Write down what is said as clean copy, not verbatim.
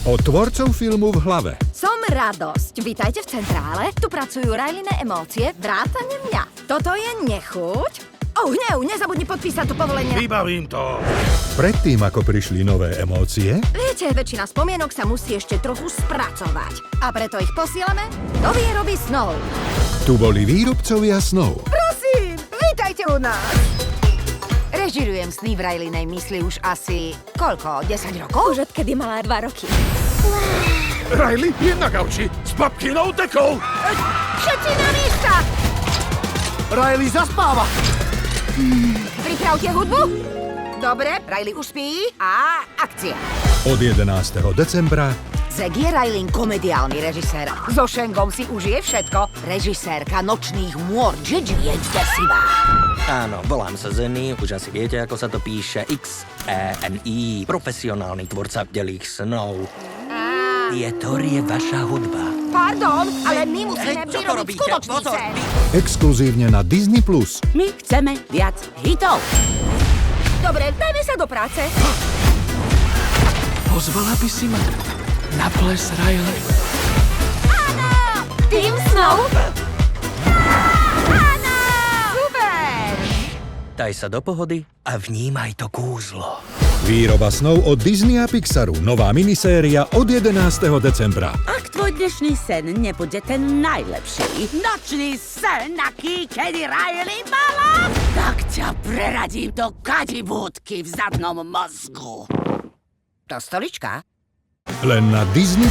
Od tvorcov filmu V hlave. Som radosť. Vítajte v centrále. Tu pracujú Rajline emócie, vrátane mňa. Toto je nechuť. Hnev, nezabudni podpísať to povolenie. Vybavím to. Predtým, ako prišli nové emócie, Viete, väčšina spomienok sa musí ešte trochu spracovať. A preto ich posielame do výroby snov. tu boli výrobcovia snov. Prosím, vítajte u nás. Režirujem sny v Rajlinej mysli už asi... koľko? 10 rokov? Už odkedy mala 2 roky. Riley je na gauči s babkinou dekou. Všetci na miesta! Riley zaspáva. Pripravte hudbu. Dobre, Riley už spí a akcia. Od 11. decembra Zack je Rylin komediálny režisér. So Shangom si užije všetko. Režisérka nočných môr Gigi je desivá. Áno, volám sa Zenny, už asi viete, ako sa to píše. X-E-N-I, profesionálny tvorca vdelých snov. Tietor je vaša hudba. Pardon, ale my musíme Čo to vyrobiť robíte? skutočný Pozor, sen. exkluzívne na Disney+. My chceme viac hitov. Dobre, dajme sa do práce. Pozvala by si ma na ples, Riley? Tým snov. Áno! Super! Daj sa do pohody a vnímaj to kúzlo. Výroba snov od Disney a Pixaru. Nová miniséria od 11. decembra. Ak tvoj dnešný sen nebude ten najlepší, nočný sen, aký kedy Riley mala, tak ťa preradím do kadibúdky v zadnom mozgu. To stolička? Len na Disney+.